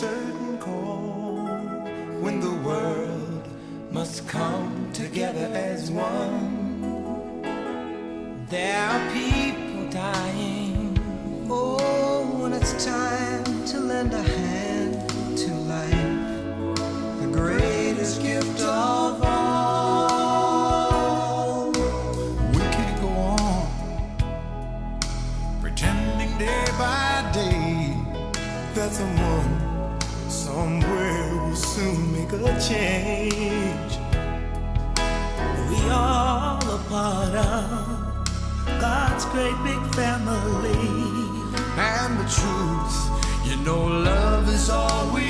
certain call when the world must come together as one. There are people dying. Oh, when it's time to lend a hand to life, the greatest gift of all. We can't go on pretending day by day that someone somewhere will soon make a change. We all a part of God's great big family. And the truth, you know, love is all we